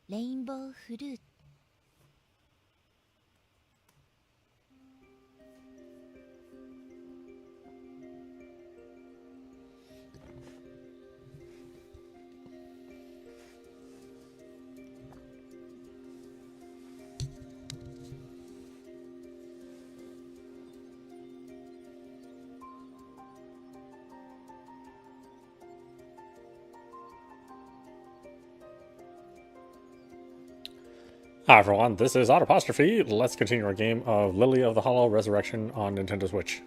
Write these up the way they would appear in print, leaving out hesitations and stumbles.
レインボーフルーツ。Hi everyone, this is audap. Let's continue our game of Lily of the Hallow Resurrection on Nintendo Switch.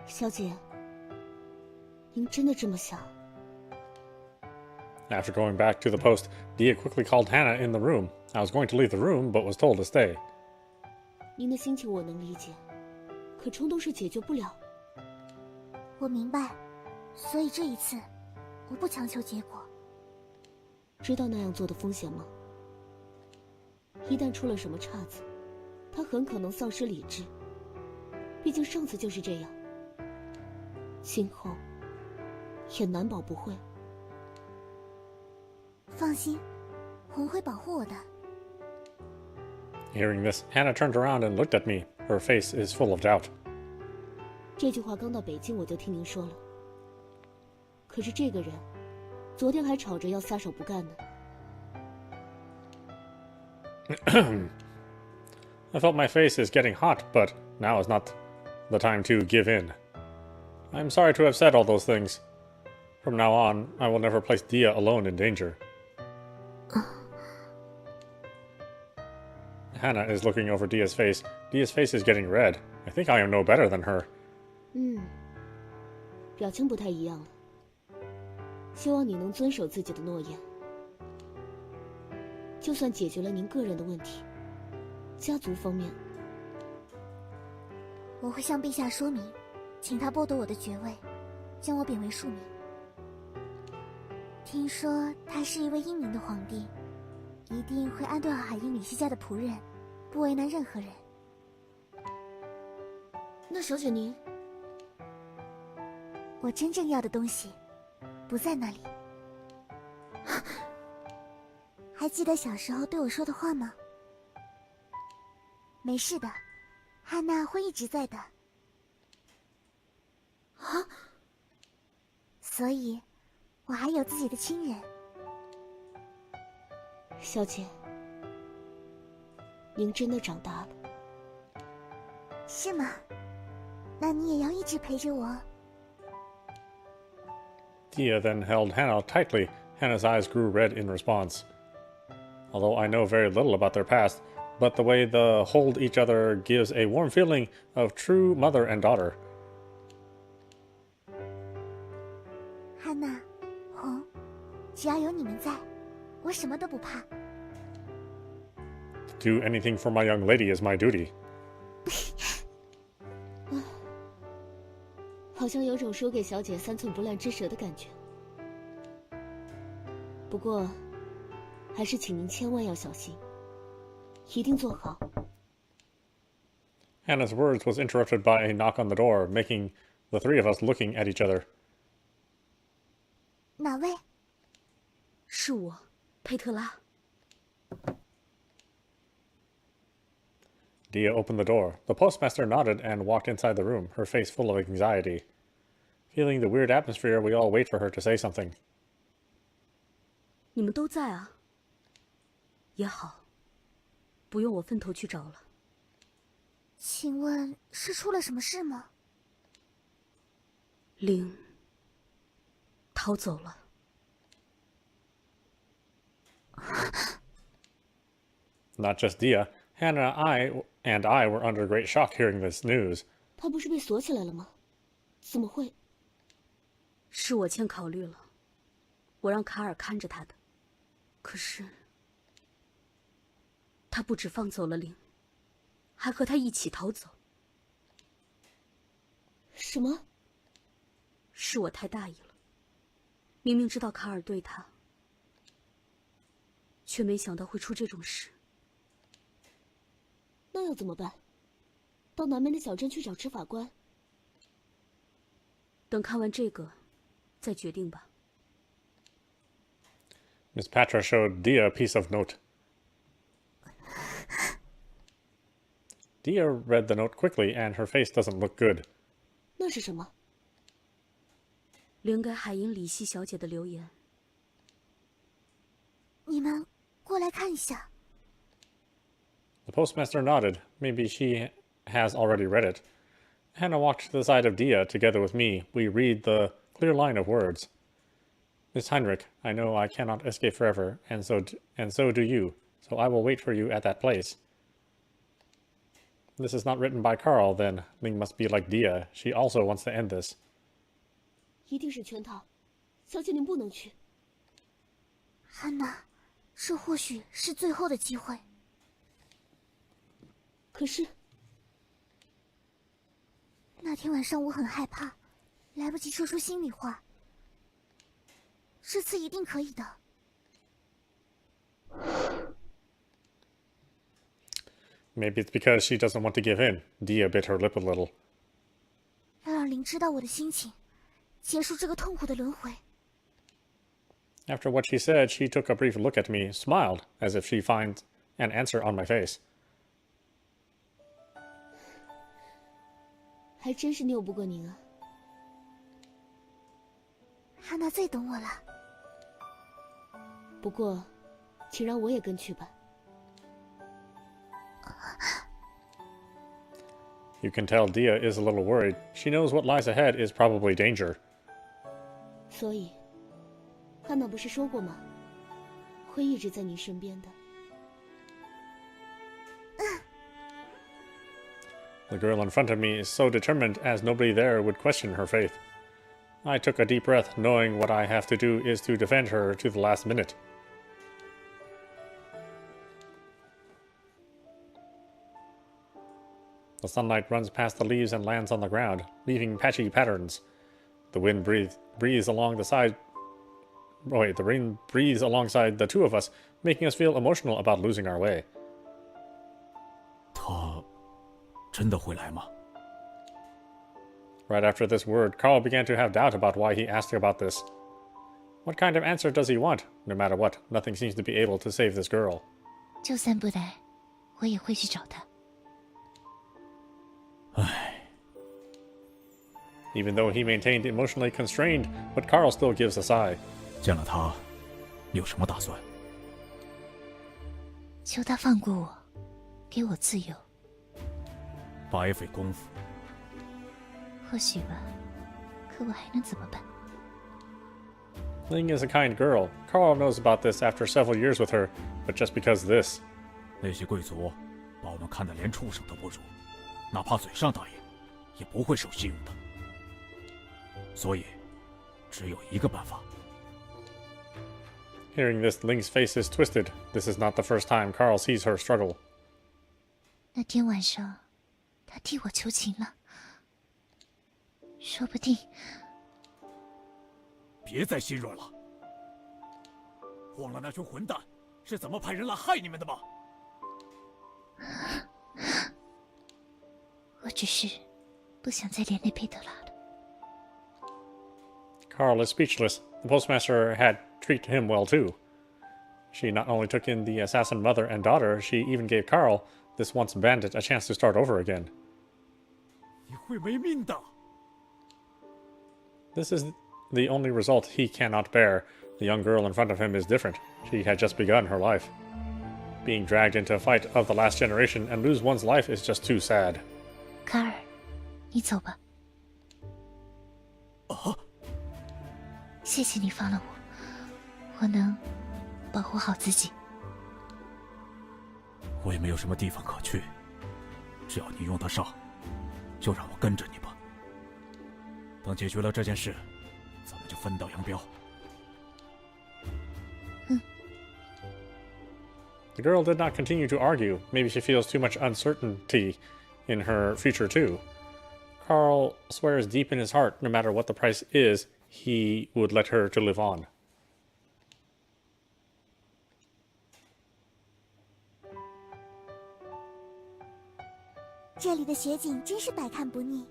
“小姐，您真的这么想？” After going back to the post, Dia quickly called Hannah in the room. I was going to leave the room, but was told to stay. 您的心情我能理解，可冲动是解决不了。我明白，所以这一次，我不强求结果。知道那样做的风险吗？一旦出了什么岔子，他很可能丧失理智。毕竟上次就是这样，今后也难保不会。放心，我会保护我的。 Hearing this, Hannah turned around and looked at me. Her face is full of doubt. 这句话刚到北京我就听您说了，可是这个人，昨天还吵着要撒手不干呢。I felt my face is getting hot, but now is not the time to give in. I'm sorry to have said all those things. From now on, I will never place Dia alone in danger. Hannah is looking over Dia's face. Dia's face is getting red. I think I am no better than her. 表情不太一样了。希望你能遵守自己的诺言。就算解决了您个人的问题，家族方面，我会向陛下说明，请他剥夺我的爵位，将我贬为庶民。听说他是一位英明的皇帝，一定会安顿好海因里希家的仆人，不为难任何人。那小姐您，我真正要的东西不在那里。还记得小时候对我说的话吗？没事的，汉娜会一直在的。啊？所以，我还有自己的亲人。小姐，您真的长大了。是吗？那你也要一直陪着我。 Dia then held Hannah tightly. Hannah's eyes grew red in response. Although I know very little about their past, but the way they hold each other gives a warm feeling of true mother and daughter. 汉娜，红，只要有你们在，我什么都不怕。 To do anything for my young lady is my duty. 好像有种输给小姐3寸不烂之舌的感觉。不过，还是请您千万要小心，一定做好。Hannah's words was interrupted by a knock on the door, making the three of us looking at each other. 哪位？是我，佩特拉。 Dia opened the door. The postmaster nodded and walked inside the room, her face full of anxiety. Feeling the weird atmosphere, we all wait for her to say something. 你们都在啊。也好，不用我分头去找了。请问是出了什么事吗？Ling逃走了。Not just Dia. Hannah and I were under great shock hearing this news. 他不是被锁起来了吗？怎么会？是我欠考虑了，我让卡尔看着他的。可是，他不止放走了Ling，还和他一起逃走。什么？是我太大意了。明明知道卡尔对他，却没想到会出这种事。那要怎么办？到南门的小镇去找执法官？等看完这个，再决定吧。Miss Patra showed Dia a piece of note. Dia read the note quickly, and her face doesn't look good. 那是什么？灵给海因里希小姐的留言。你们过来看一下。The postmaster nodded. Maybe she has already read it. Hannah walked to the side of Dia together with me. We read the clear line of words. Miss Heinrich, I know I cannot escape forever, and so do you. So I will wait for you at that place. This is not written by Karl, then. Ling must be like Dia. She also wants to end this. 一定是圈套，小姐您不能去。汉娜，这或许是最后的机会。可是那天晚上我很害怕，来不及说出心里话。这次一定可以的。Maybe it's because she doesn't want to give in. Dia bit her lip a little. 要让林知道我的心情，结束这个痛苦的轮回。After what she said, she took a brief look at me, smiled, as if she finds an answer on my face. 还真是拗不过您啊。汉娜最懂我了。不过，请让我也跟去吧。You can tell Dia is a little worried. She knows what lies ahead is probably danger. 所以，汉娜不是说过吗？会一直在您身边的。The girl in front of me is so determined as nobody there would question her faith. I took a deep breath, knowing what I have to do is to defend her to the last minute. The sunlight runs past the leaves and lands on the ground, leaving patchy patterns. The wind breathes alongside the two of us, making us feel emotional about losing our way. 他真的会来吗？ Right after this word, Karl began to have doubt about why he asked about this. What kind of answer does he want? No matter what, nothing seems to be able to save this girl. 就算不来，我也会去找他。唉， Even though he maintained emotionally constrained, but Karl still gives a sigh. 见了他，你有什么打算？求他放过我，给我自由。白费功夫。或许吧，可我还能怎么办？ Ling is a kind girl. Karl knows about this after several years with her, but just because this. 那些贵族把我们看得连畜生都不如，哪怕嘴上答应，也不会守信用的。所以，只有一个办法。 Hearing this, Ling's face is twisted. This is not the first time Karl sees her struggle. 那天晚上，他替我求情了。说不定……别再心软了。忘了那群混蛋是怎么派人来害你们的吗？我只是不想再连累佩德拉了。 Karl is speechless. The postmaster had treated him well too. She not only took in the assassin mother and daughter, she even gave Karl, this once bandit, a chance to start over again. 你会没命的。 This is the only result he cannot bear. The young girl in front of him is different. She had just begun her life. Being dragged into a fight of the last generation and lose one's life is just too sad. 卡尔，你走吧。啊！谢谢你放了我，我能保护好自己。我也没有什么地方可去，只要你用得上，就让我跟着你吧。等解决了这件事，咱们就分道扬镳。The girl did not continue to argue. Maybe she feels too much uncertainty in her future too. Karl swears deep in his heart, no matter what the price is, he would let her to live on. 这里的雪景真是百看不腻。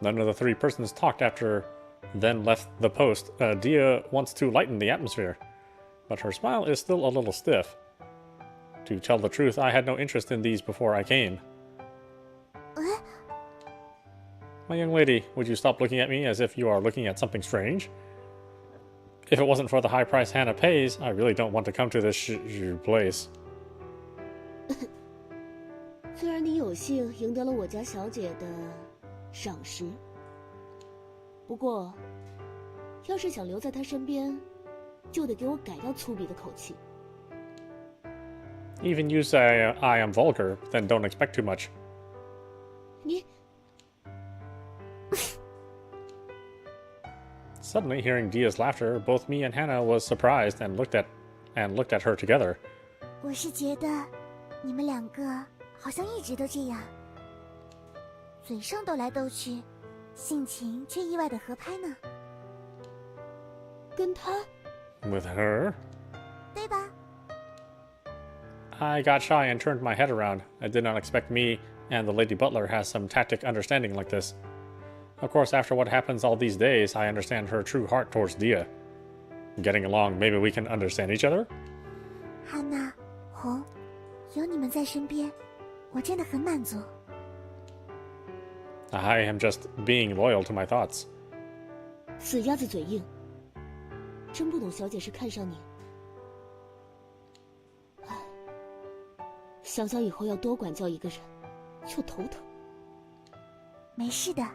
None of the three persons talked after then left the post. Dia wants to lighten the atmosphere, but her smile is still a little stiff. To tell the truth, I had no interest in these before I came. My young lady, would you stop looking at me as if you are looking at something strange? If it wasn't for the high price Hannah pays, I really don't want to come to this place. 虽然你有幸赢得了我家小姐的赏识，不过，要是想留在她身边，就得给我改掉粗鄙的口气。 Even you say I am vulgar, then don't expect too much. 你 Suddenly, hearing Dia's laughter, both me and Hannah was surprised and looked at her together. 我是觉得你们两个好像一直都这样，嘴上斗来斗去，性情却意外的合拍呢。跟她 With her? 对吧？ I got shy and turned my head around. I did not expect me and the lady butler has some tactic understanding like this. Of course, after what happens all these days, I understand her true heart towards Dia. Getting along, maybe we can understand each other? 汉娜、红，有你们在身边，我真的很满足。 I am just being loyal to my thoughts. 死鸭子嘴硬，真不懂小姐是看上你。唉，想想以后要多管教一个人，就头疼。没事的，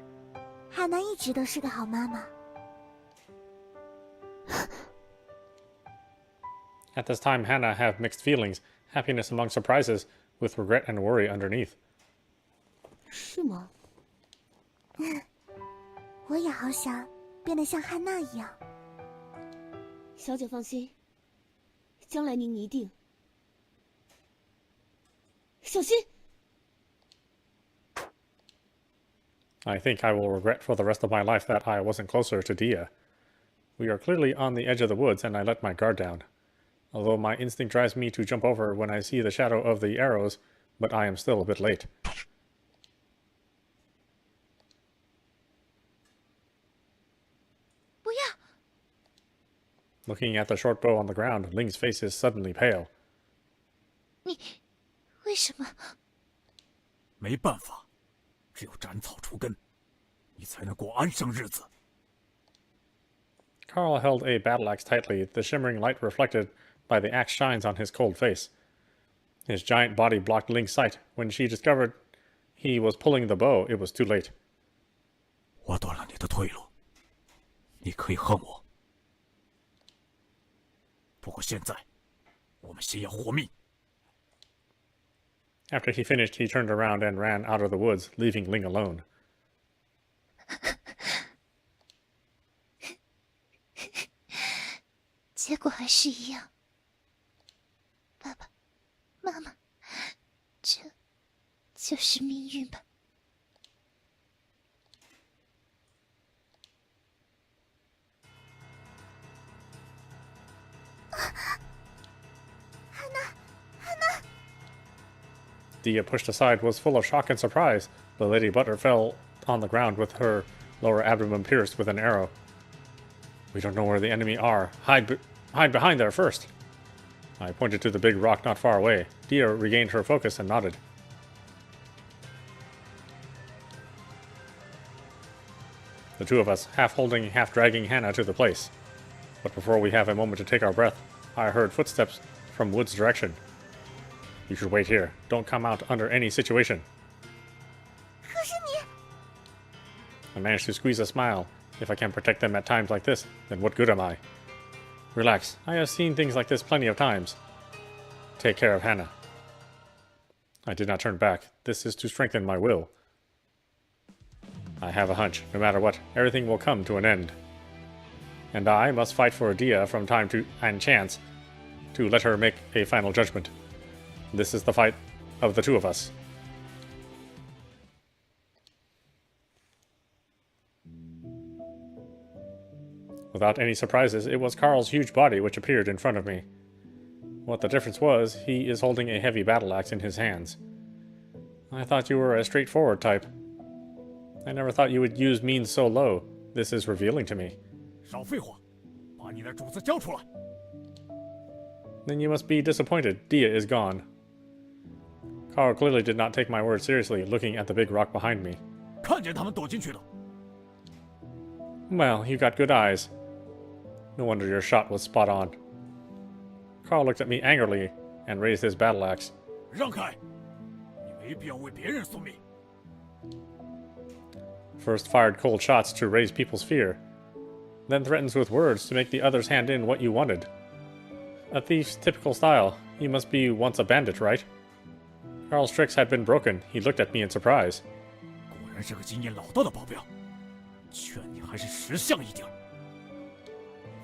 汉娜一直都是个好妈妈。 At this time, Hannah have mixed feelings, happiness among surprises, with regret and worry underneath. 是吗？我也好想变得像汉娜一样。小姐放心，将来您一定小心。 I think I will regret for the rest of my life that I wasn't closer to Dia. We are clearly on the edge of the woods, and I let my guard down. Although my instinct drives me to jump over when I see the shadow of the arrows, but I am still a bit late. Looking at the short bow on the ground, Ling's face is suddenly pale. 你为什么？没办法，只有斩草除根，你才能过安生日子。 Karl held a battle axe tightly, the shimmering light reflected by the axe shines on his cold face. His giant body blocked Ling's sight. When she discovered he was pulling the bow, it was too late. 我断了你的退路，你可以恨我，不过现在，我们先要活命。 After he finished, he turned around and ran out of the woods, leaving Ling alone. 结果还是一样。爸爸妈妈，这就是命运吧。Dia, pushed aside, was full of shock and surprise. The lady butler fell on the ground with her lower abdomen pierced with an arrow. We don't know where the enemy are. Hide behind there first. I pointed to the big rock not far away. Dia regained her focus and nodded. The two of us, half holding, half dragging Hannah to the place. But before we have a moment to take our breath, I heard footsteps from Wood's direction. You should wait here. Don't come out under any situation. 可是你， I managed to squeeze a smile. If I can protect them at times like this, then what good am I? Relax. I have seen things like this plenty of times. Take care of Hannah. I did not turn back. This is to strengthen my will. I have a hunch. No matter what, everything will come to an end. And I must fight for Dia from time to and chance to let her make a final judgment. This is the fight of the two of us. Without any surprises, it was Karl's huge body which appeared in front of me. What the difference was, he is holding a heavy battle axe in his hands. I thought you were a straightforward type. I never thought you would use means so low. This is revealing to me. 少废话，把你的主子交出来。 Then you must be disappointed. Dia is gone. Karl clearly did not take my words seriously, looking at the big rock behind me. 看见他们躲进去的。 Well, you got good eyes. No wonder your shot was spot on. Karl looked at me angrily and raised his battle axe. 让开！你没必要为别人送命。 First fired cold shots to raise people's fear, then threatens with words to make the others hand in what you wanted. A thief's typical style. You must be once a bandit, right? Karl's tricks had been broken. He looked at me in surprise. 果然是个经验老道的保镖，劝你还是识相一点。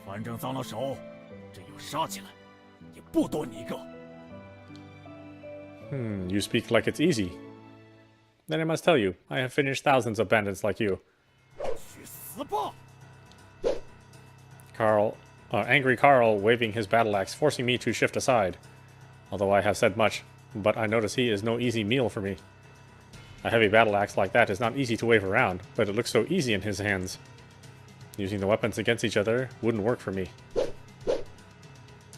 反正脏了手，真要杀起来，也不多你一个。 You speak like it's easy. Then I must tell you, I have finished thousands of bandits like you. 去死吧！ Angry Karl waving his battle axe, forcing me to shift aside. Although I have said much, but I notice he is no easy meal for me. A heavy battle axe like that is not easy to wave around, but it looks so easy in his hands. Using the weapons against each other wouldn't work for me.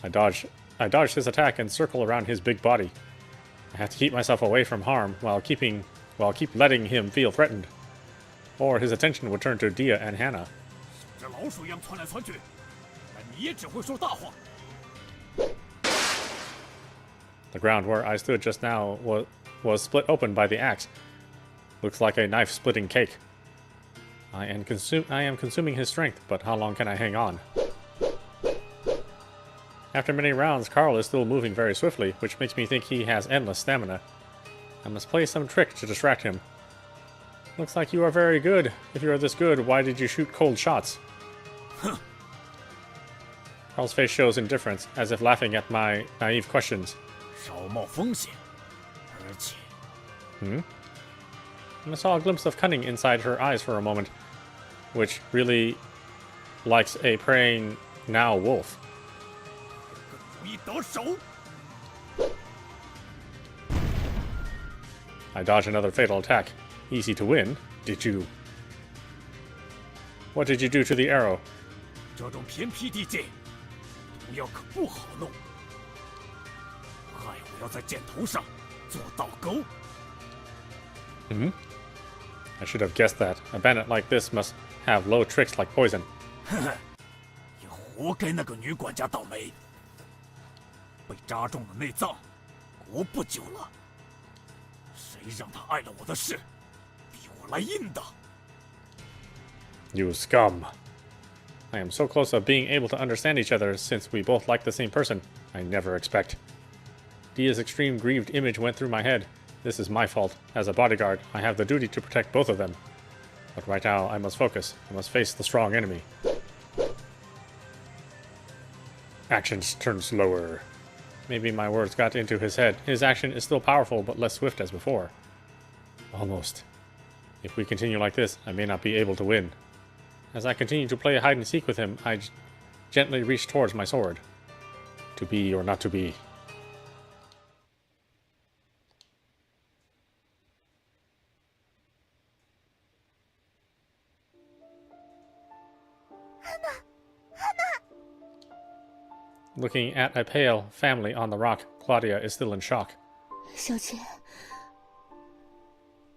I dodged his attack and circle around his big body. I have to keep myself away from harm while keep letting him feel threatened. Or his attention would turn to Dia and Hannah. 这老鼠一样窜来窜去，但你也只会说大话。 The ground where I stood just now was split open by the axe. Looks like a knife-splitting cake. I am consuming his strength, but how long can I hang on? After many rounds, Karl is still moving very swiftly, which makes me think he has endless stamina. I must play some trick to distract him. Looks like you are very good. If you are this good, why did you shoot cold shots? Karl's face shows indifference, as if laughing at my naive questions. 少冒风险，而且 I saw a glimpse of cunning inside her eyes for a moment, which really likes a preying now wolf. 更容易得手。 I dodge another fatal attack. Easy to win. Did you? What did you do to the arrow? 这种偏僻地界，毒药可不好弄。害我要在箭头上做倒钩。 I should have guessed that. A bandit like this must have low tricks like poison. 呵呵，也活该那个女管家倒霉，被扎中了内脏，活不久了。谁让她碍了我的事，比我来硬的。 You scum. I am so close of being able to understand each other since we both like the same person. I never expect. Dia's extreme grieved image went through my head. This is my fault. As a bodyguard, I have the duty to protect both of them. But right now, I must focus. I must face the strong enemy. Actions turn slower. Maybe my words got into his head. His action is still powerful, but less swift as before. Almost. If we continue like this, I may not be able to win. As I continue to play hide-and-seek with him, I gently reach towards my sword. To be or not to be. Looking at a pale family on the rock, Claudia is still in shock. 小姐，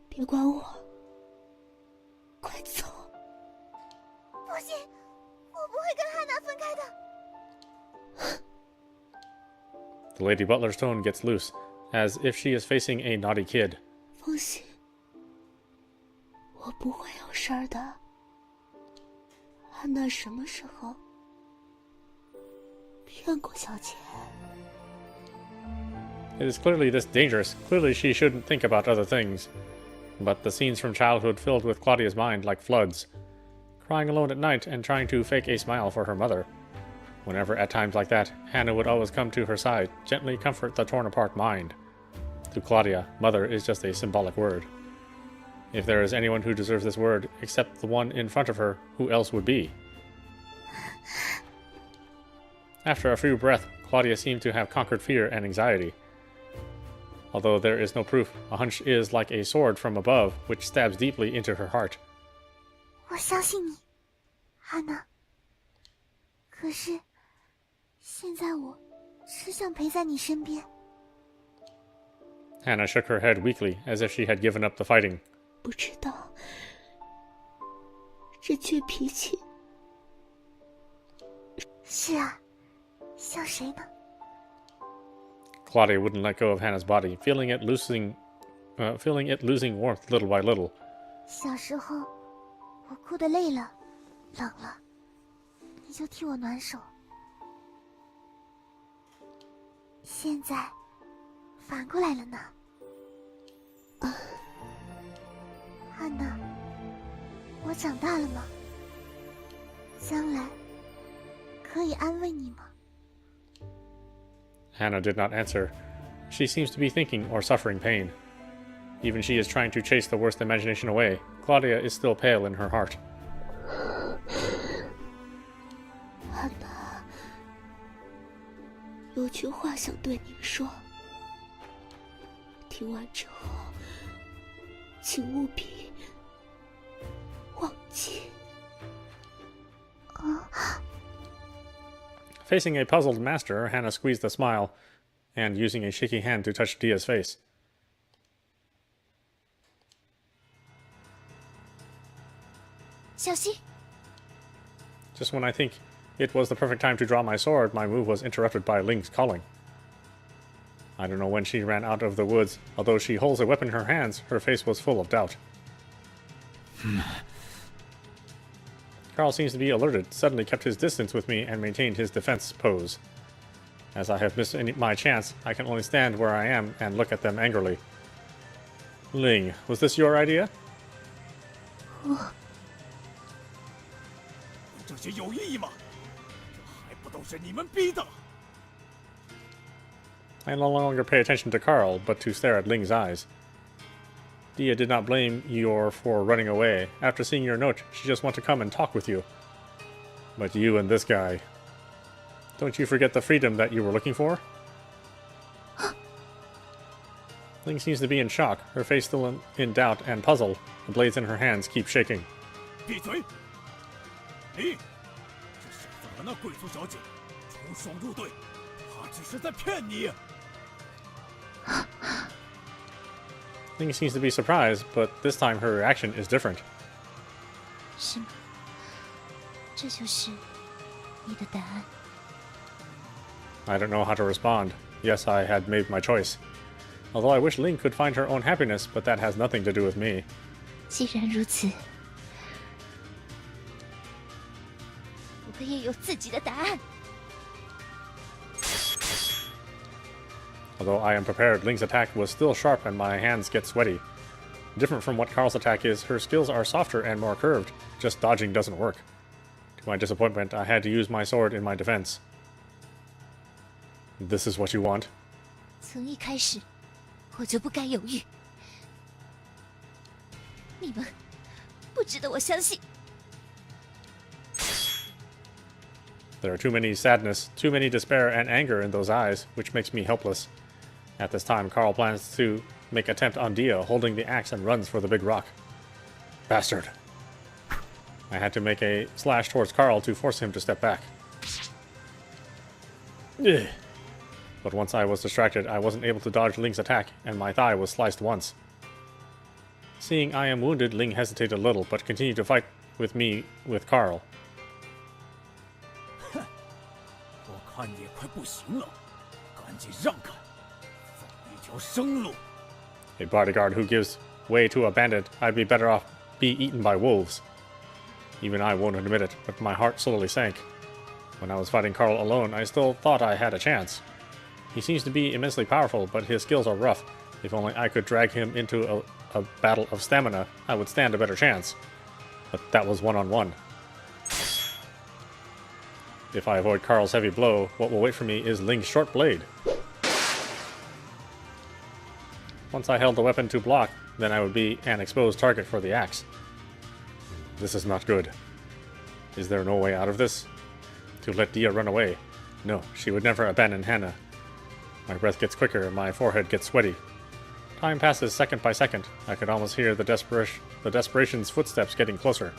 别管我，快走！不行，我不会跟汉娜分开的。 The Lady Butler's tone gets loose, as if she is facing a naughty kid. 放心，我不会有事儿的。汉娜什么时候骗过小姐？ It is clearly this dangerous. Clearly she shouldn't think about other things. But the scenes from childhood filled with Claudia's mind like floods. Crying alone at night and trying to fake a smile for her mother. Whenever at times like that, Hannah would always come to her side, gently comfort the torn-apart mind. To Claudia, mother is just a symbolic word. If there is anyone who deserves this word except the one in front of her, who else would be? After a few breaths, Claudia seemed to have conquered fear and anxiety. Although there is no proof, a hunch is like a sword from above, which stabs deeply into her heart. 我相信你，汉娜。可是，现在我只想陪在你身边。 Hannah shook her head weakly, as if she had given up the fighting. 不知道，这倔脾气。是啊，像谁呢？ Claudia wouldn't let go of Hannah's body, feeling it losing warmth little by little. 小时候，我哭得累了、冷了，你就替我暖手。现在，反过来了呢。汉娜，我长大了吗？将来可以安慰你吗？ Hannah did not answer. She seems to be thinking or suffering pain. Even she is trying to chase the worst imagination away. Claudia is still pale in her heart. 汉娜，有句话想对您说。听完之后，请务必忘记。 Facing a puzzled master, Hannah squeezed a smile, and using a shaky hand to touch Dia's face. 小心！ Just when I think it was the perfect time to draw my sword, my move was interrupted by Ling's calling. I don't know when she ran out of the woods. Although she holds a weapon in her hands, her face was full of doubt. Karl seems to be alerted, suddenly kept his distance with me, and maintained his defense pose. As I have missed my chance, I can only stand where I am and look at them angrily. Ling, was this your idea? 这些有意义吗？还不都是你们逼的？ I no longer pay attention to Karl, but to stare at Ling's eyes. Dia did not blame you for running away. After seeing your note, she just wanted to come and talk with you. But you and this guy... Don't you forget the freedom that you were looking for? Ling seems to be in shock, her face still in doubt and puzzle. The blades in her hands keep shaking. 闭嘴！你，这小子和那贵族小姐出双入对，他只是在骗你。 Ling seems to be surprised, but this time her reaction is different. 是吗？这就是你的答案。 I don't know how to respond. Yes, I had made my choice. Although I wish Ling could find her own happiness, but that has nothing to do with me. 既然如此，我也有自己的答案。 Although I am prepared, Ling's attack was still sharp and my hands get sweaty. Different from what Karl's attack is, her skills are softer and more curved. Just dodging doesn't work. To my disappointment, I had to use my sword in my defense. This is what you want? 从一开始，我就不该犹豫。你们不值得我相信。 There are too many sadness, too many despair and anger in those eyes, which makes me helpless. At this time, Karl plans to make attempt on Dia, holding the axe, and runs for the big rock. Bastard. I had to make a slash towards Karl to force him to step back. Ugh. But once I was distracted, I wasn't able to dodge Ling's attack, and my thigh was sliced once. Seeing I am wounded, Ling hesitated a little, but continued to fight with me with Karl. 我看你也快不行了，赶紧让开，放一条生路。 A bodyguard who gives way to a bandit, I'd be better off be eaten by wolves. Even I won't admit it, but my heart slowly sank. When I was fighting Karl alone, I still thought I had a chance. He seems to be immensely powerful, but his skills are rough. If only I could drag him into a battle of stamina, I would stand a better chance. But that was one-on-one. If I avoid Karl's heavy blow, what will wait for me is Ling's short blade. Once I held the weapon to block, then I would be an exposed target for the axe. This is not good. Is there no way out of this? To let Dia run away. No, she would never abandon Hannah. My breath gets quicker, my forehead gets sweaty. Time passes second by second. I could almost hear the desperation's footsteps getting closer.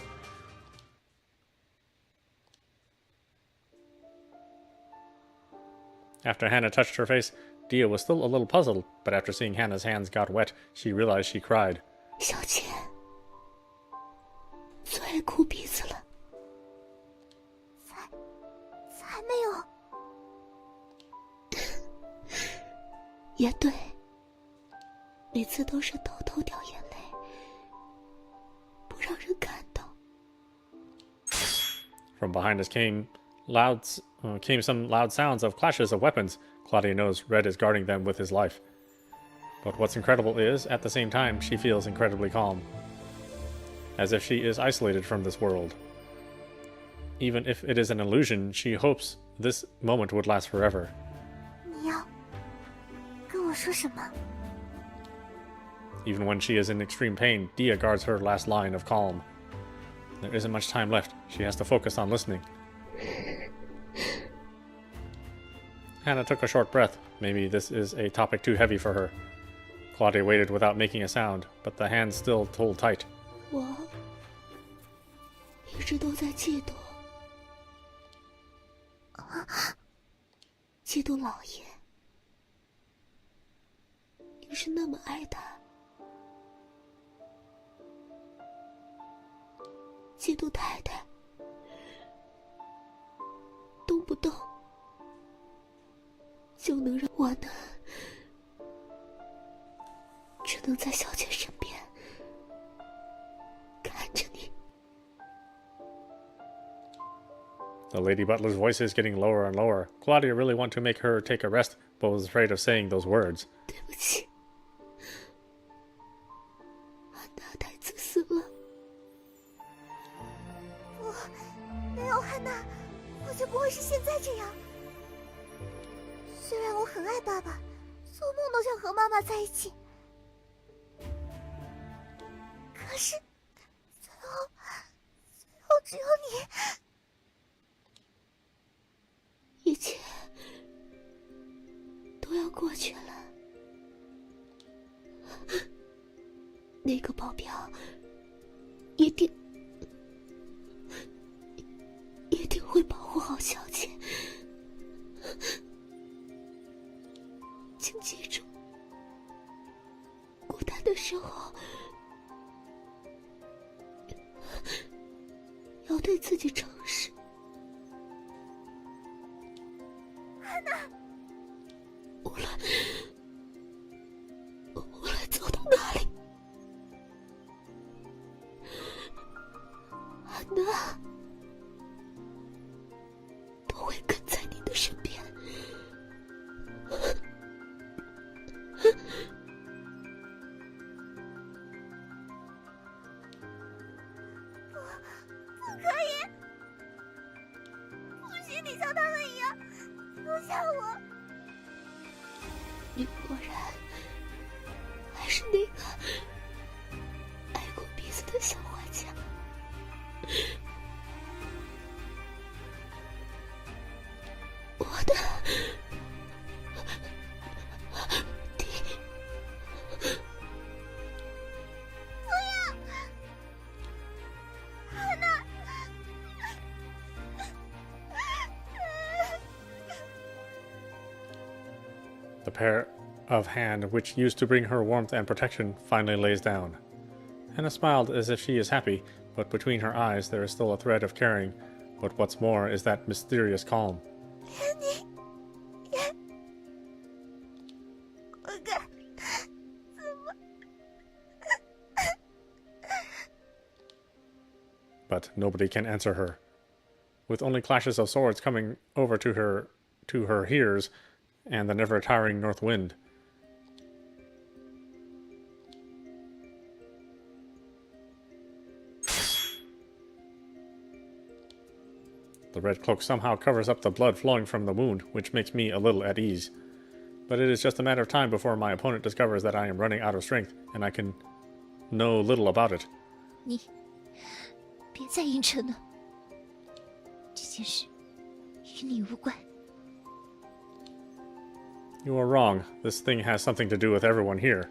After Hannah touched her face, Dia was still a little puzzled, but after seeing Hannah's hands got wet, she realized she cried. 小姐，最爱哭鼻子了。才没有。也对，每次都是偷偷掉眼泪，不让人看到。From behind us came some loud sounds of clashes of weapons. Claudia knows Red is guarding them with his life. But what's incredible is, at the same time, she feels incredibly calm. As if she is isolated from this world. Even if it is an illusion, she hopes this moment would last forever. 你要跟我说什么？ Even when she is in extreme pain, Dia guards her last line of calm. There isn't much time left. She has to focus on listening. Hannah took a short breath. Maybe this is a topic too heavy for her. Claudia waited without making a sound, but the hands still pulled tight. 我一直都在嫉妒，嫉妒老爷。你是那么爱他，嫉妒太太，动不动就能让我呢，只能在小姐身边看着你。 The lady butler's voice is getting lower and lower. Claudia really wanted to make her take a rest, but was afraid of saying those words. 对不起，安娜太自私了。没有汉娜，我就不会是现在这样。虽然我很爱爸爸，做梦都想和妈妈在一起，可是最后只有你。 一切都要过去了。那个保镖一定会保护好小姐。请记住，孤单的时候要对自己诚实。 无论走到哪里，安娜都会跟在你的身边。不可以！不许你像他们一样丢下我！ 你果然还是那个爱哭鼻子的小画家。我的弟，不要，安娜。 The pair of hand which used to bring her warmth and protection finally lays down. Hannah smiled as if she is happy, but between her eyes there is still a thread of caring. But what's more is that mysterious calm. 连你也我该怎么But nobody can answer her. With only clashes of swords coming over to her ears, and the never-tiring north wind. The red cloak somehow covers up the blood flowing from the wound, which makes me a little at ease. But it is just a matter of time before my opponent discovers that I am running out of strength, and I can know little about it. 你别再阴沉了，这件事与你无关。You are wrong. This thing has something to do with everyone here.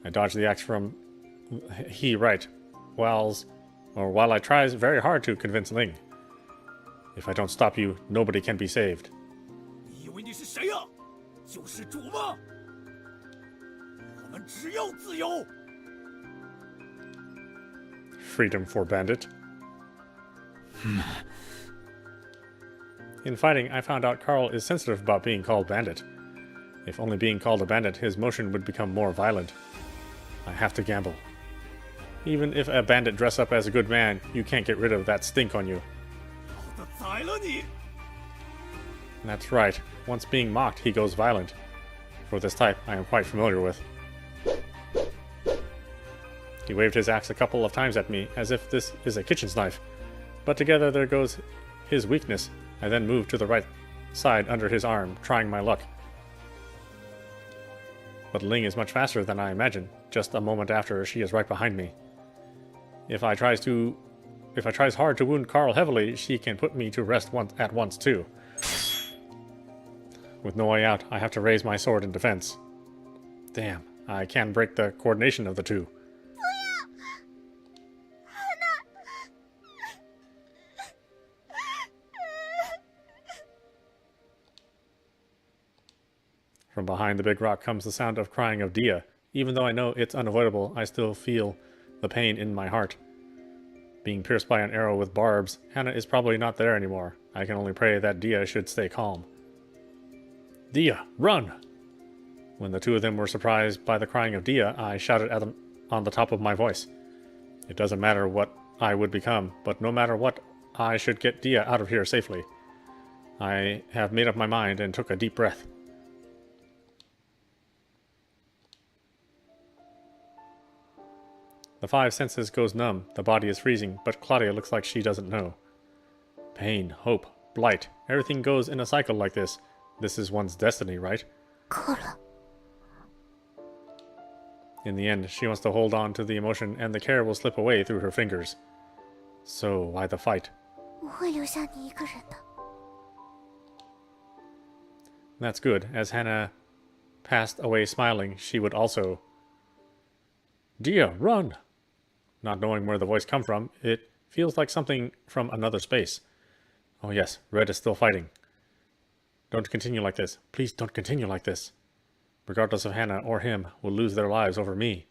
I dodged the axe from he, right. While I tries very hard to convince Ling. If I don't stop you, nobody can be saved. 你以为你是谁呀？救世主吗？我们只要自由。 Freedom for bandit. In fighting, I found out Karl is sensitive about being called bandit. If only being called a bandit, his motion would become more violent. I have to gamble. Even if a bandit dress up as a good man, you can't get rid of that stink on you. 老子宰了你！ That's right. Once being mocked, he goes violent. For this type, I am quite familiar with. He waved his axe a couple of times at me, as if this is a kitchen's knife. But together there goes his weakness. I then moved to the right side under his arm, trying my luck. But Ling is much faster than I imagined. Just a moment after, she is right behind me. If I tries hard to wound Karl heavily, she can put me to rest at once too. With no way out, I have to raise my sword in defense. Damn, I can't break the coordination of the two. From behind the big rock comes the sound of crying of Dia. Even though I know it's unavoidable, I still feel the pain in my heart. Being pierced by an arrow with barbs, Hannah is probably not there anymore. I can only pray that Dia should stay calm. Dia, run! When the two of them were surprised by the crying of Dia, I shouted at them on the top of my voice. It doesn't matter what I would become, but no matter what, I should get Dia out of here safely. I have made up my mind and took a deep breath. The five senses goes numb, the body is freezing, but Claudia looks like she doesn't know. Pain, hope, blight, everything goes in a cycle like this. This is one's destiny, right? Karl， In the end, she wants to hold on to the emotion and the care will slip away through her fingers. So, why the fight? 我会留下你一个人的。 That's good. As Hannah passed away smiling, she would also... Dia, run! Not knowing where the voice come from, it feels like something from another space. Oh yes, Red is still fighting. Don't continue like this. Please don't continue like this. Regardless of Hannah or him, will lose their lives over me.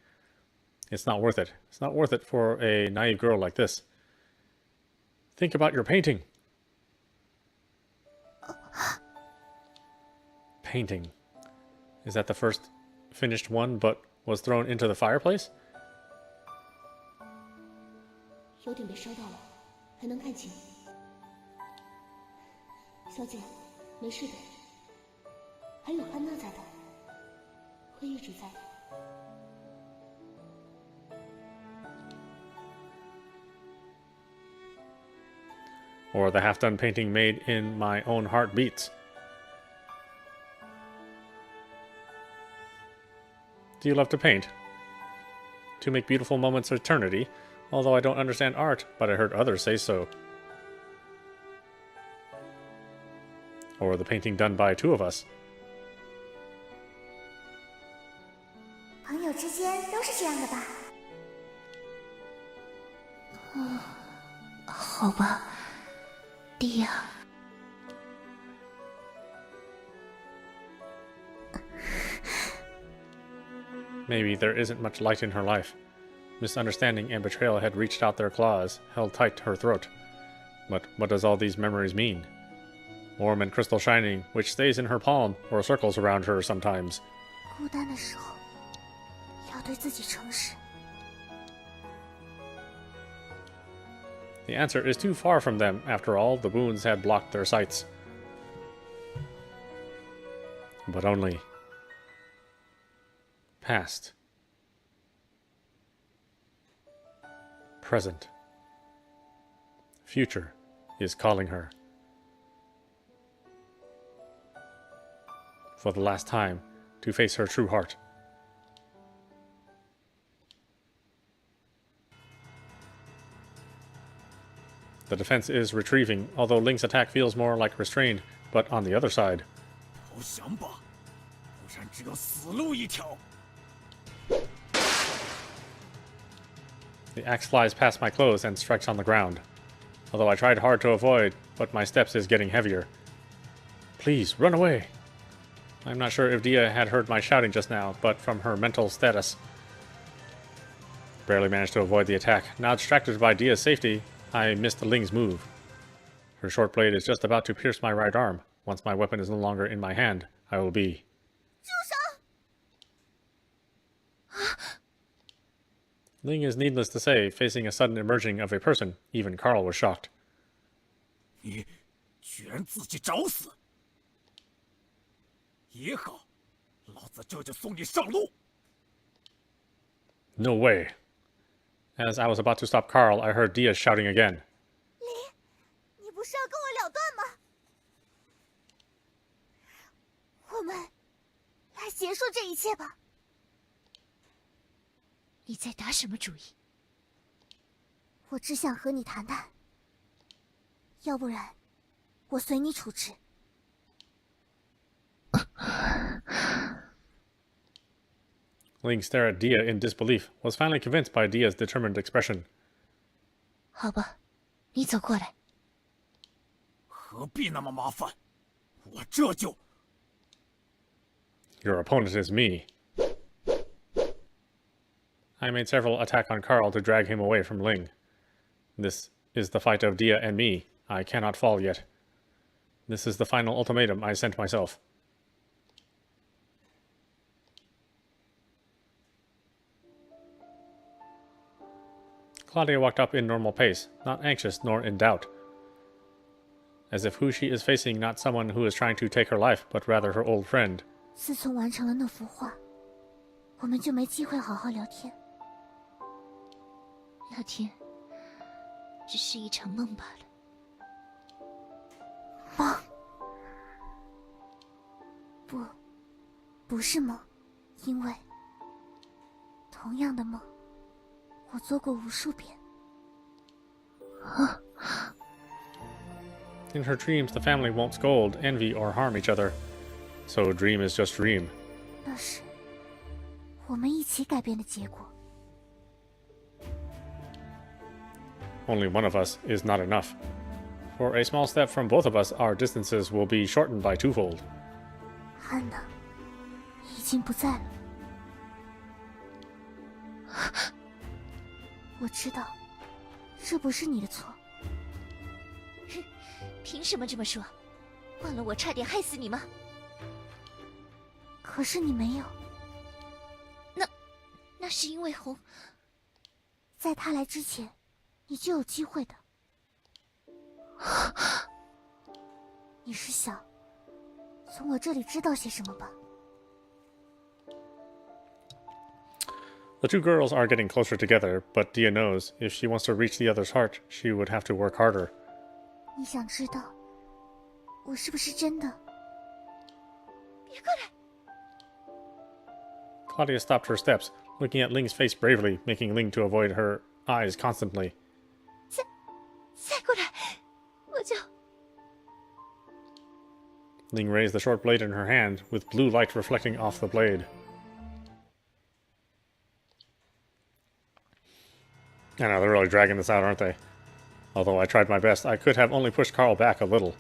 It's not worth it. It's not worth it for a naive girl like this. Think about your painting. Painting. Is that the first finished one, but was thrown into the fireplace? 有点被烧到了，还能看清。小姐，没事的。还有安娜在的，会一直在的。 Or the half-done painting made in my own heartbeats. Do you love to paint? To make beautiful moments eternity, although I don't understand art, but I heard others say so. Or the painting done by two of us. 朋友之间都是这样的吧？好吧，蒂亚。 Maybe there isn't much light in her life. Misunderstanding and betrayal had reached out their claws, held tight to her throat. But what does all these memories mean? Warm and crystal shining, which stays in her palm or circles around her sometimes. 孤单的时候，要对自己诚实。 The answer is too far from them. After all, the wounds had blocked their sights. But only... past. Present. Future is calling her. For the last time, to face her true heart. The defense is retrieving, although Ling's attack feels more like restrained, but on the other side. 投降吧，然只有死路一条。 The axe flies past my clothes and strikes on the ground. Although I tried hard to avoid, but my steps is getting heavier. Please, run away! I'm not sure if Dia had heard my shouting just now, but from her mental status. Barely managed to avoid the attack. Now distracted by Dia's safety, I missed Ling's move. Her short blade is just about to pierce my right arm. Once my weapon is no longer in my hand, I will be... Ling is needless to say, facing a sudden emerging of a person. Even Karl was shocked. 你居然自己找死！也好，老子这就送你上路。 No way. As I was about to stop Karl, I heard Dia shouting again. 你不是要跟我了断吗？我们来结束这一切吧。你在打什么主意？我只想和你谈谈，要不然我随你处置。 Ling stared at Dia in disbelief, was finally convinced by Dia's determined expression. 好吧，你走过来。何必那么麻烦？我这就…… Your opponent is me. I made several attacks on Karl to drag him away from Ling. This is the fight of Dia and me. I cannot fall yet. This is the final ultimatum I sent myself. Claudia walked up in normal pace, not anxious nor in doubt. As if who she is facing not someone who is trying to take her life, but rather her old friend. 自从完成了那幅画，我们就没机会好好聊天。那天只是一场梦罢了。梦？不是梦，因为同样的梦，我做过无数遍。 In her dreams, the family won't scold, envy, or harm each other. So dream is just dream. 那是我们一起改变的结果。 Only one of us is not enough. For a small step from both of us, our distances will be shortened by twofold. 汉娜已经不在了。我知道，这不是你的错。凭什么这么说？忘了我差点害死你吗？可是你没有。那是因为红，在他来之前，你就有机会的。你是想从我这里知道些什么吧？ The two girls are getting closer together, but Dia knows if she wants to reach the other's heart, she would have to work harder. 你想知道我是不是真的？别过来！ Claudia stopped her steps, looking at Ling's face bravely, making Ling to avoid her eyes constantly. 再过来，我就…… Ling raised the short blade in her hand, with blue light reflecting off the blade. I know, they're really dragging this out, aren't they? Although I tried my best, I could have only pushed Karl back a little.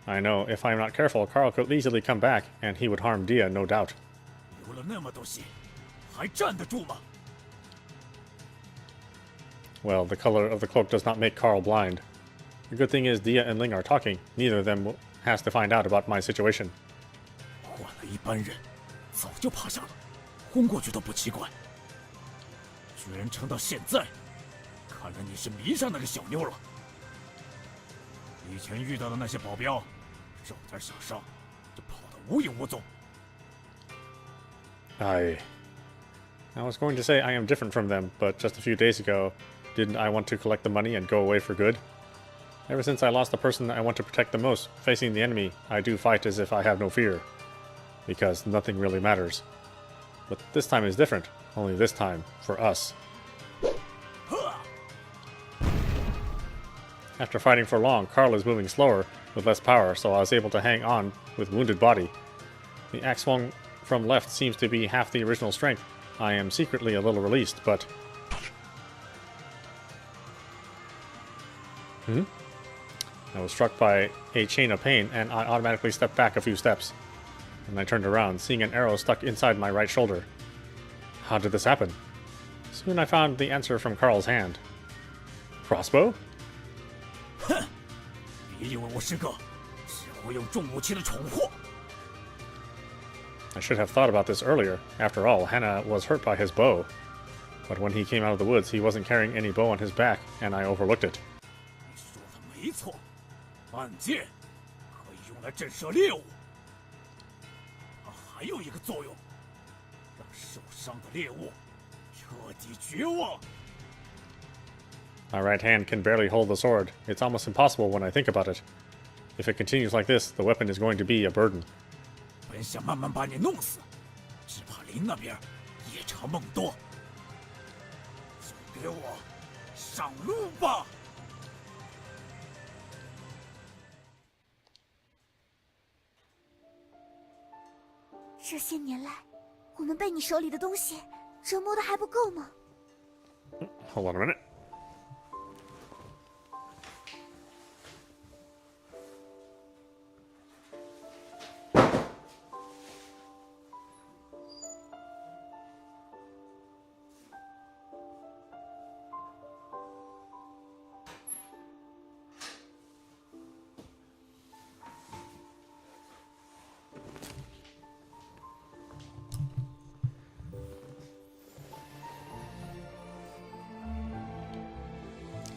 I know, if I am not careful, Karl could easily come back, and he would harm Dia, no doubt. 流了那么多血，还站得住吗？ Well, the color of the cloak does not make Karl blind. The good thing is Dia and Ling are talking. Neither of them has to find out about my situation. 换了一般人，早就趴下了，昏过去都不奇怪。居然撑到现在，看来你是迷上那个小妞了。以前遇到的那些保镖，受点小伤就跑得无影无踪。 I was going to say I am different from them, but just a few days ago, didn't I want to collect the money and go away for good? Ever since I lost the person I want to protect the most, facing the enemy, I do fight as if I have no fear. Because nothing really matters. But this time is different, only this time, for us. After fighting for long, Karl is moving slower, with less power, so I was able to hang on with wounded body. The axe swung from left seems to be half the original strength. I am secretly a little released, but... I was struck by a chain of pain, and I automatically stepped back a few steps. And I turned around, seeing an arrow stuck inside my right shoulder. How did this happen? Soon I found the answer from Karl's hand. Crossbow? 别以为我是个只会用重武器的蠢货。 I should have thought about this earlier. After all, Hannah was hurt by his bow. But when he came out of the woods, he wasn't carrying any bow on his back, and I overlooked it. 你说的没错，暗箭可以用来震慑猎物。它还有一个作用，让受伤的猎物彻底绝望。 My right hand can barely hold the sword. It's almost impossible when I think about it. If it continues like this, the weapon is going to be a burden. 本想慢慢把你弄死，只怕林那边夜长梦多。就给我上路吧！这些年来，我们被你手里的东西折磨的还不够吗？ Hold on a minute.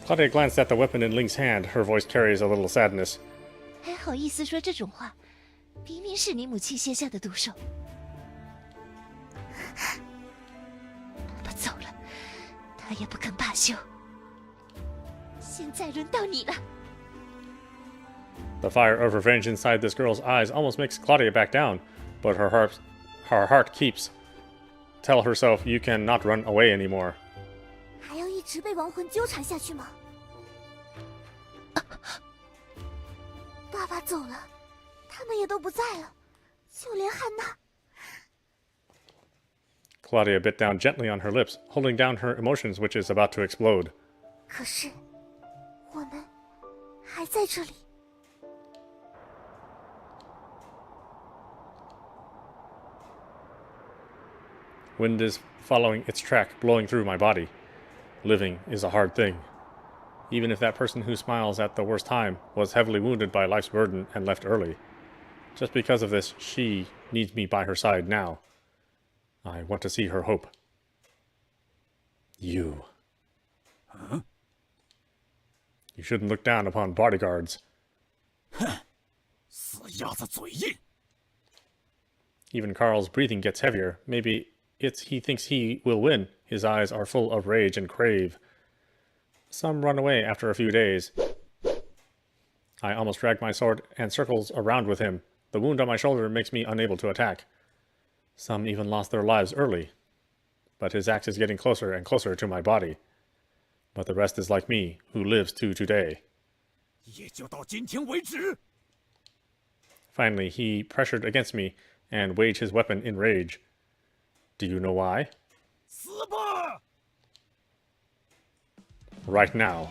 Claudia glanced at the weapon in Ling's hand. Her voice carries a little sadness. 还好意思说这种话？明明是你母亲卸下的毒手。爸爸走了，他也不肯罢休。现在轮到你了。 The fire of revenge inside this girl's eyes almost makes Claudia back down, but her heart keeps. Tell herself you cannot run away anymore. 还要一直被亡魂纠缠下去吗？爸爸走了，他们也都不在了，就连汉娜。 Claudia bit down gently on her lips, holding down her emotions, which is about to explode. 可是，我们还在这里。 Wind is following its track, blowing through my body. Living is a hard thing. Even if that person who smiles at the worst time was heavily wounded by life's burden and left early. Just because of this, she needs me by her side now. I want to see her hope. You. Huh? You shouldn't look down upon bodyguards. 死鸭子嘴硬。 Even Karl's breathing gets heavier. Maybe he thinks he will win. His eyes are full of rage and crave. Some run away after a few days. I almost drag my sword and circles around with him. The wound on my shoulder makes me unable to attack. Some even lost their lives early. But his axe is getting closer and closer to my body. But the rest is like me, who lives to today. 也就到今天为止。 Finally, he pressured against me and waged his weapon in rage. Do you know why? 死吧！ Right now.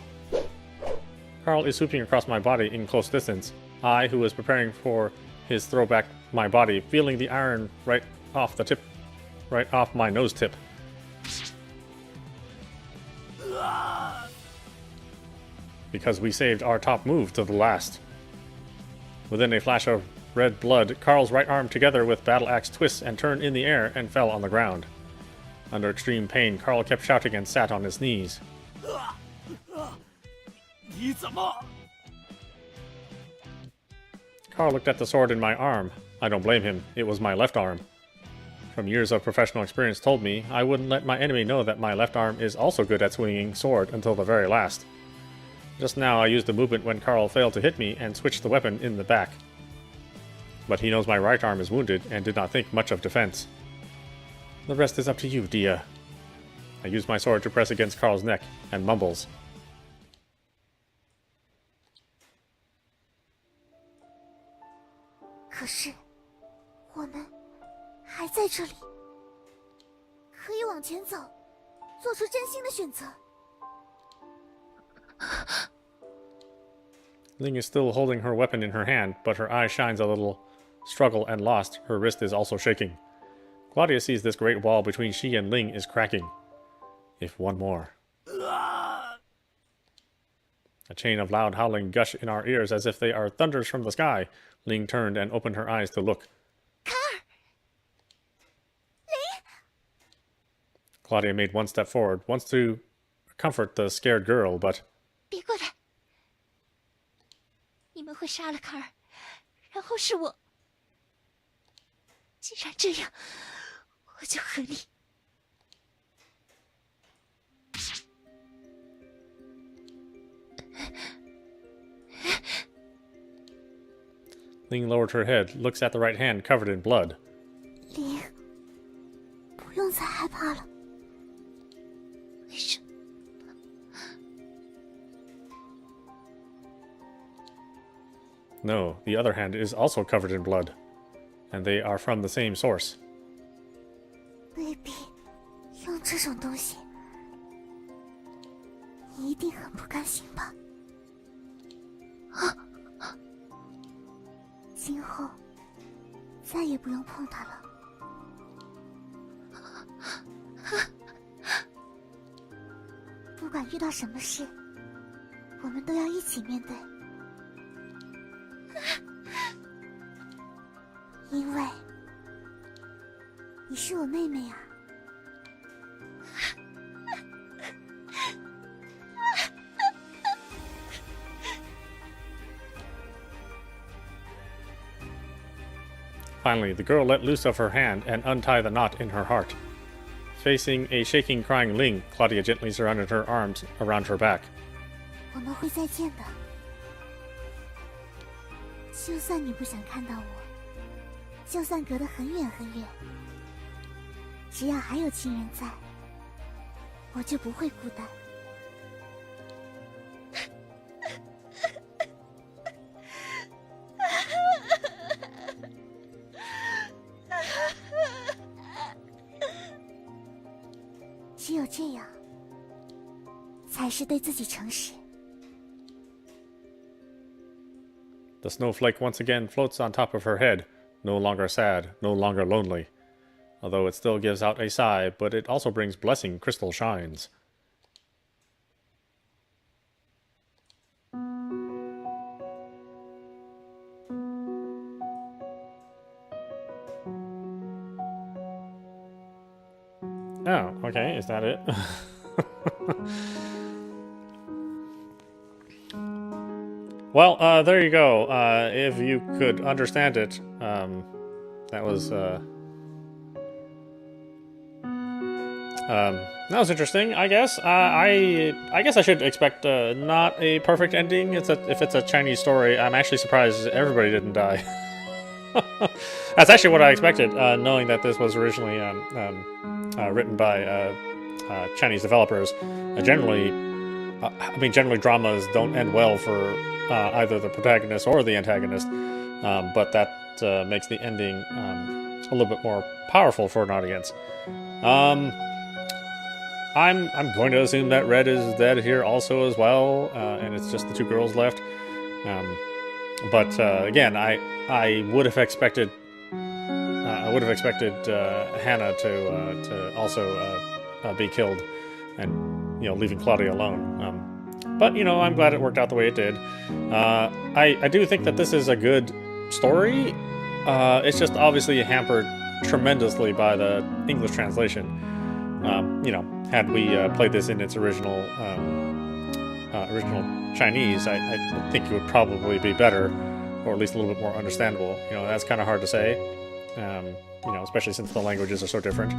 Karl is swooping across my body in close distance. I, who was preparing for his throw back my body, feeling the iron right off my nose tip. Because we saved our top move to the last. Within a flash of red blood, Karl's right arm together with battle axe twists and turned in the air and fell on the ground. Under extreme pain, Karl kept shouting and sat on his knees. 你怎么？ Karl looked at the sword in my arm. I don't blame him. It was my left arm. From years of professional experience told me I wouldn't let my enemy know that my left arm is also good at swinging sword until the very last. Just now I used the movement when Karl failed to hit me and switched the weapon in the back. But he knows my right arm is wounded and did not think much of defense. The rest is up to you, Dia. I use my sword to press against Karl's neck and mumbles. 可是，我们还在这里，可以往前走，做出真心的选择。Ling is still holding her weapon in her hand, but her eye shines a little. Struggle and lost, her wrist is also shaking. Claudia sees this great wall between she and Ling is cracking. If one more. A chain of loud howling gush in our ears as if they are thunders from the sky. Ling turned and opened her eyes to look. Karl! Ling! Claudia made one step forward, wants to comfort the scared girl, but... 别过来！你们会杀了卡尔，然后是我。既然这样，我就和你。Ling lowered her head, looks at the right hand covered in blood. 林，不用再害怕了。为什么？ No, the other hand is also covered in blood. And they are from the same source. 未必用这种东西，你一定很不甘心吧？今后再也不用碰它了。不管遇到什么事，我们都要一起面对。因为你是我妹妹啊。Finally, the girl let loose of her hand and untied the knot in her heart. Facing a shaking, crying Ling, Claudia gently surrounded her arms around her back. 我们会再见的。就算你不想看到我，就算隔得很远很远，只要还有亲人在，我就不会孤单。只有这样，才是对自己诚实。 The snowflake once again floats on top of her head, no longer sad, no longer lonely. Although it still gives out a sigh, but it also brings blessing crystal shines. Oh, okay, is that it? Well, there you go. If you could understand it, that was interesting. I guess. I guess I should expect not a perfect ending. If it's a Chinese story, I'm actually surprised everybody didn't die. That's actually what I expected, knowing that this was originally written by Chinese developers. Generally dramas don't end well for either the protagonist or the antagonist, but that makes the ending a little bit more powerful for an audience. I'm going to assume that Red is dead here also as well, and it's just the two girls left. But again, I would have expected Hannah to also be killed, and leaving Claudia alone. But I'm glad it worked out the way it did. I do think that this is a good story. It's just obviously hampered tremendously by the English translation. Had we played this in its original Chinese, I think it would probably be better, or at least a little bit more understandable. That's kind of hard to say, especially since the languages are so different.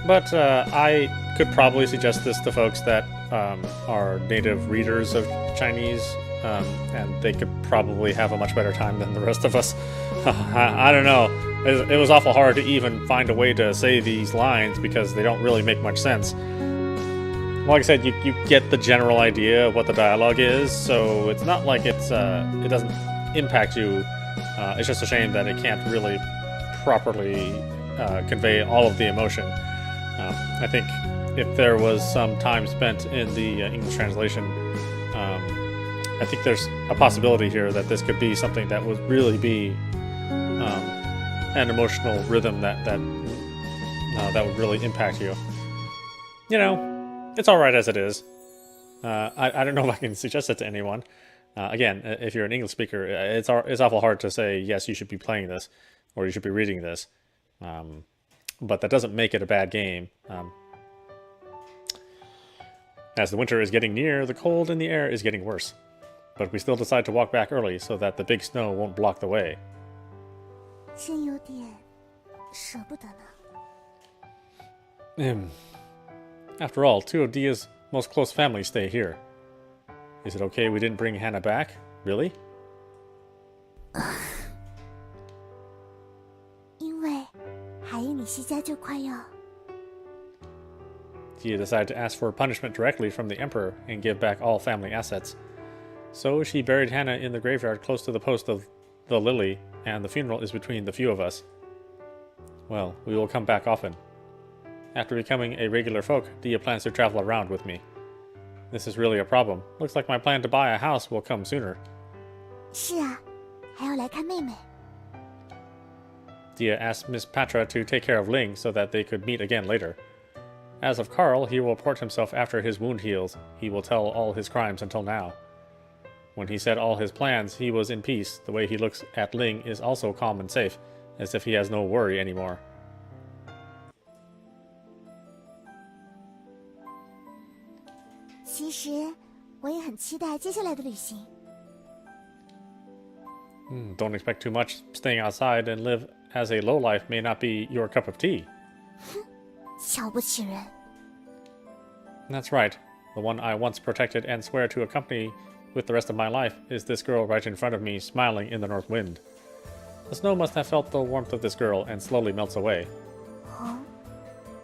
But I could probably suggest this to folks that are native readers of Chinese, and they could probably have a much better time than the rest of us. I don't know. It was awful hard to even find a way to say these lines because they don't really make much sense. Like I said, you get the general idea of what the dialogue is, so it's not like it doesn't impact you. It's just a shame that it can't really properly convey all of the emotion. I think if there was some time spent in the English translation, I think there's a possibility here that this could be something that would really be an emotional rhythm that would really impact you. You know, it's all right as it is. I don't know if I can suggest it to anyone. Again, if you're an English speaker, it's awful hard to say, yes, you should be playing this, or you should be reading this. But that doesn't make it a bad game. As the winter is getting near, the cold in the air is getting worse. But we still decide to walk back early so that the big snow won't block the way. 真有点舍不得呢。 After all, two of Dia's most close family stay here. Is it okay we didn't bring Hannah back? Really? 因为海因里希家就快要 Dia decided to ask for punishment directly from the Emperor and give back all family assets. So she buried Hannah in the graveyard close to the post of the Lily, and the funeral is between the few of us. Well, we will come back often. After becoming a regular folk, Dia plans to travel around with me. This is really a problem. Looks like my plan to buy a house will come sooner. 是啊，还要来看妹妹。 Dia asked Miss Patra to take care of Ling so that they could meet again later. As of Karl, he will report himself after his wound heals. He will tell all his crimes until now. When he said all his plans, he was in peace. The way he looks at Ling is also calm and safe, as if he has no worry anymore. 其实我也很期待接下来的旅行。 Don't expect too much. Staying outside and live as a lowlife may not be your cup of tea. 瞧不起人。 That's right. The one I once protected and swear to accompany with the rest of my life is this girl right in front of me, smiling in the north wind. The snow must have felt the warmth of this girl and slowly melts away. 红，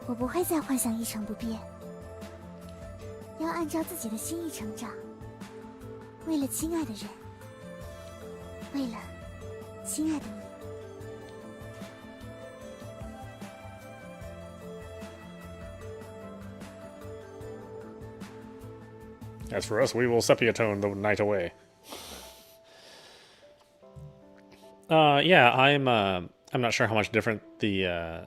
我不会再幻想一成不变，要按照自己的心意成长。为了亲爱的人，为了亲爱的你。 As for us, we will sepia tone the night away. Yeah, I'm not sure how much different the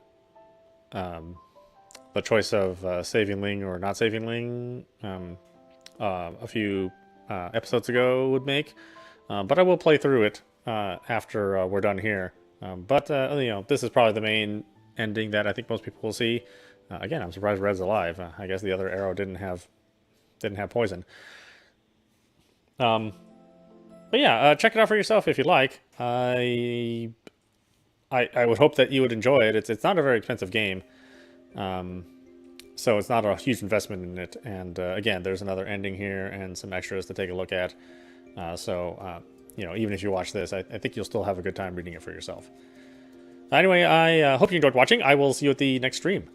choice of saving Ling or not saving Ling a few episodes ago would make, but I will play through it after we're done here. But you know, this is probably the main ending that I think most people will see. Again, I'm surprised Red's alive. I guess the other arrow didn't have poison. But yeah, check it out for yourself if you like. I would hope that you would enjoy it. It's not a very expensive game, so it's not a huge investment in it. And again, there's another ending here and some extras to take a look at. You know, even if you watch this, I think you'll still have a good time reading it for yourself. Anyway, I hope you enjoyed watching. I will see you at the next stream.